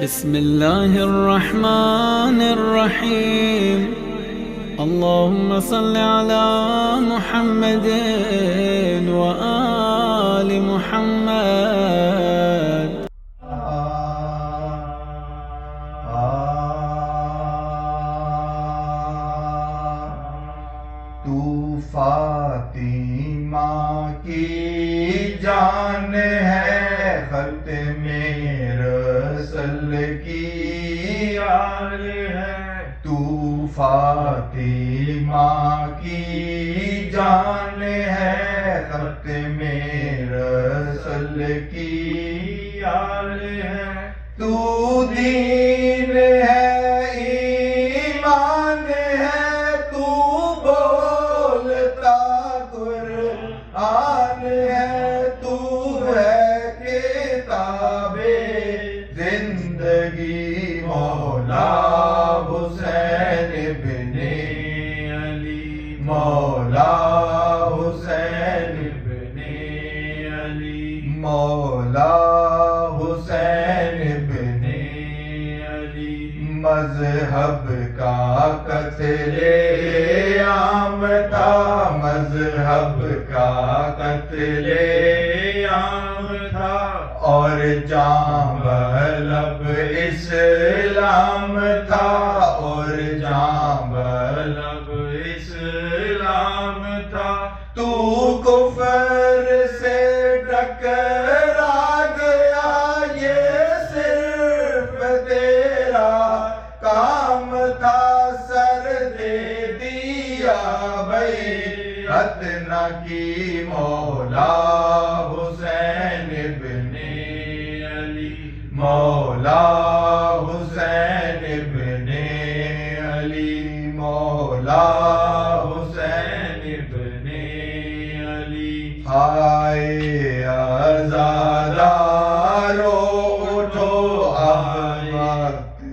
بسم الله الرحمن الرحيم اللهم صل على محمد وآل محمد. تو فاطمہ کی جان ہے، خط میں رسل کی آل ہے. تو فاطمہ کی جان ہے، خط میں رسل کی آل ہے. تو دین ہے، ایمان ہے، تو بولتا قرآن ہے. تو ہے کتاب زندگی، مولا حسین ابن علی، مولا حسین ابن علی، مولا حسین ابن علی. مذہب کا قتل عام تھا، مذہب کا قتل عام تھا، اور جاں بلب اسلام تھا، اور جاں بلب اسلام تھا. تو کفر سے ٹکرا گیا، یہ صرف تیرا کام تھا. سر دے دیا بیعت نہ کی، مولا حسین ابن علی، مولا حسین ابن علی، مولا حسین ابن علی. ہائے عزادارو اٹھو، اب وقت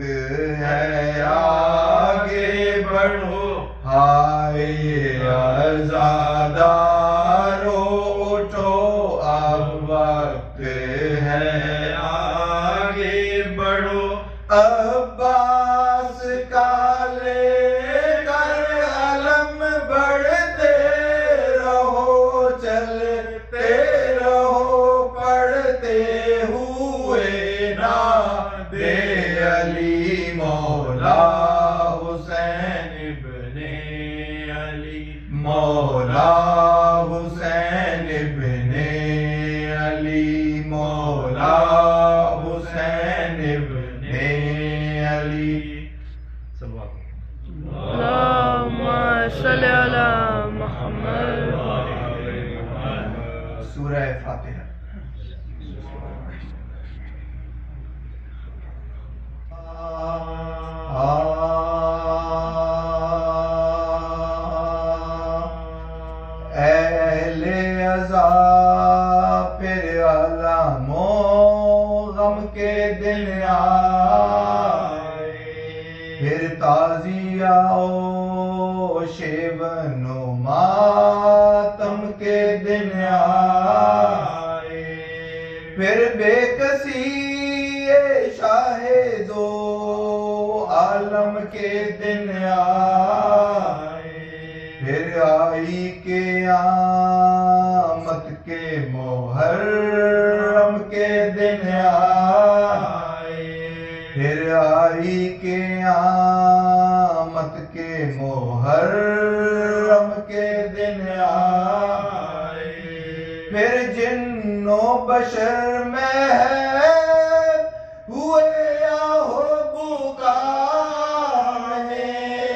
ہے آگے بڑھو. ہائے عزادارو اٹھو، اب وقت ہے آگے بڑھو. عباس کا لے کر علم بڑھتے رہو، چلتے رہو، پڑھتے ہوئے نعت علی. مولا حسین ابن علی، مولا حسین ابن علی، مولا حسین ابن علی. اللهم صل على محمد. سورہ فاتحہ. اہل عذاب پھر علام و غم کے دن آئے، پھر تعزیہ و شیون و ماتم کے دن آئے. پھر بے کسی شاہ دو عالم کے دن آئے. پھر آئی قیامت کے محرم کے دن آئے. پھر آئی قیامت کے محرم کے دن آئے. پھر جن و بشر میں ہوئے یا ہو بکا میں.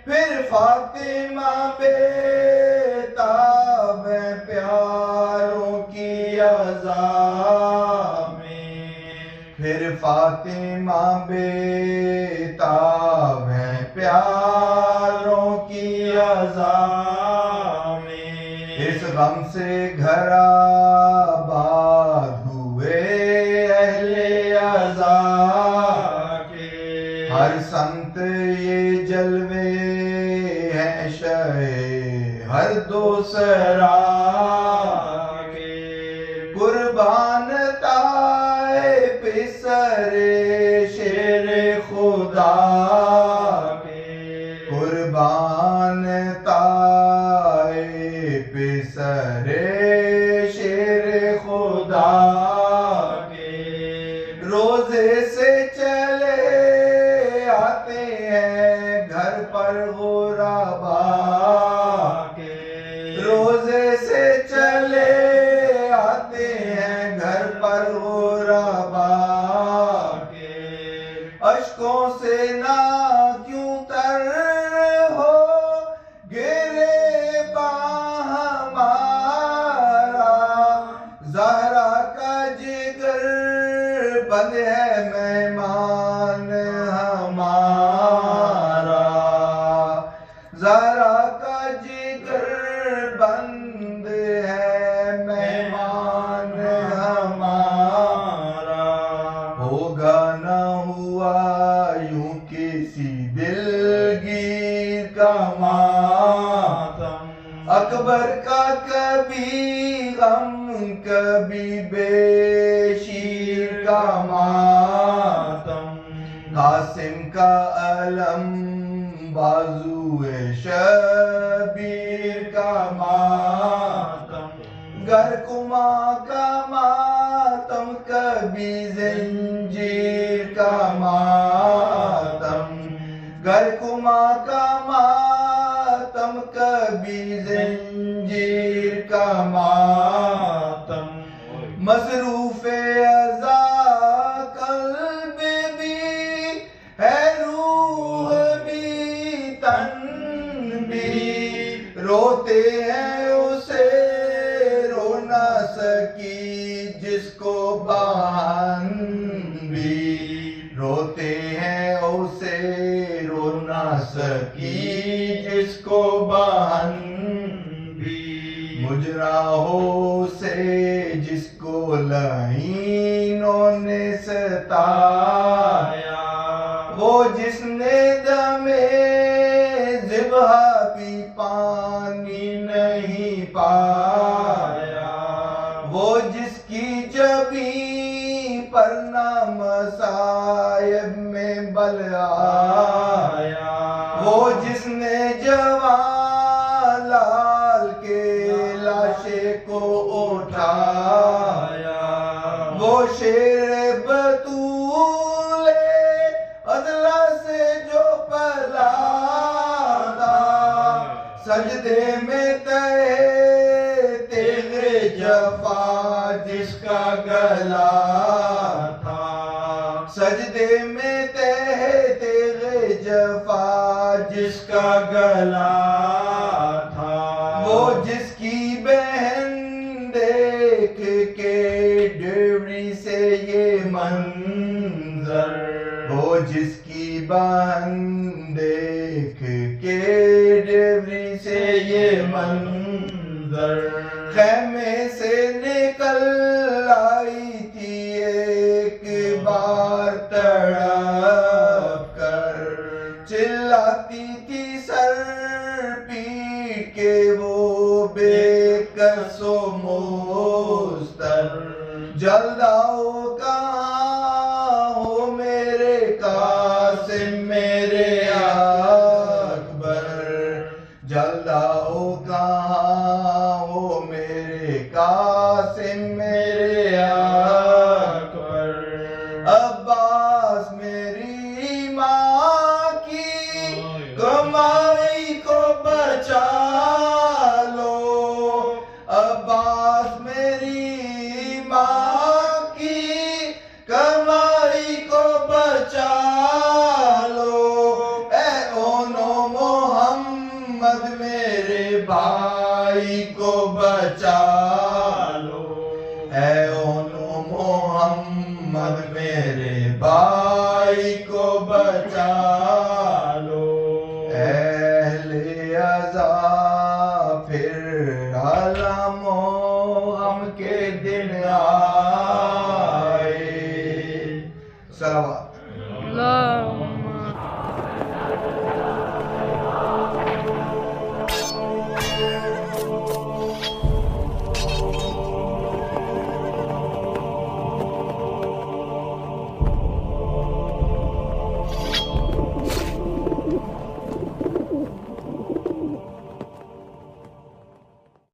پھر فاطمہ بیتاب ہے پیاروں کی عزا میں. پھر فاطمہ بیتاب ہے پیاروں کی عزا میں. اس غم سے گھر آباد ہوئے اہل عزا کے. ہر سنت یہ جلوے ہیں شے ہر دوسرا کے. قربان تا کے قربان طائف سرے شیر خدا کے روزے سے چلے آتے ہیں گھر پر غربا کے روزے سے چلے آتے ہیں گھر پر غربا کے اشکوں سے نہ کیوں تر ہو گرے باہ ہمارا زہرا کا جگر بند ہے مہمان ہمارا زہرا کا جگر بند ہے مہمان ہمارا ہوگا نہ ہوا یوں کسی دلگیر کا ماتم اکبر کا کبھی غم کبھی بے شیر کا ماتم قاسم کا علم بازوئے شبیر کا ماتم گرکما کا ماتم کبھی زنجیر کا ماتم گرکما کا ماتم کبھی زنجیر کا ماتم مصروف ازا قلب بھی ہے روح بھی تن بھی روتے ہیں اسے رو نہ سکی جس کو بہن بھی روتے ہیں اسے رو نہ سکی جس کو بہن بھی مجراحوں سے جس کو لعینوں نے ستایا وہ جس نے دمے ذبح بھی پانی نہیں پایا وہ جس کی جبیں پر نہ مصائب میں بل آیا وہ جس نے جوان لال کے لاشے کو اٹھایا وہ شیر بطول عدلہ سے جو پلا تھا سجدے میں تہے تیغ جفا جس کا گلا تھا سجدے میں تہے تیغ جفا جس کا گلا تھا وہ جس کی بہن دیکھ کے ڈیوری سے یہ منظر وہ جس کی بہن دیکھ کے ڈیوری سے یہ منظر خیمے سے نکل آئی تھی ایک بار تڑپ کر چلاتی تھی سر پیٹ کے وہ بے کس و مستر جلد آؤ کہاں ہو میرے قاسم میرے اکبر جلد آؤ کہاں ہو میرے قاسم میرے اکبر عباس میری ماں کی کمائی کو بچا لو عباس میری ماں کی کمائی کو بچا لو اے اونو محمد میرے بھائی کو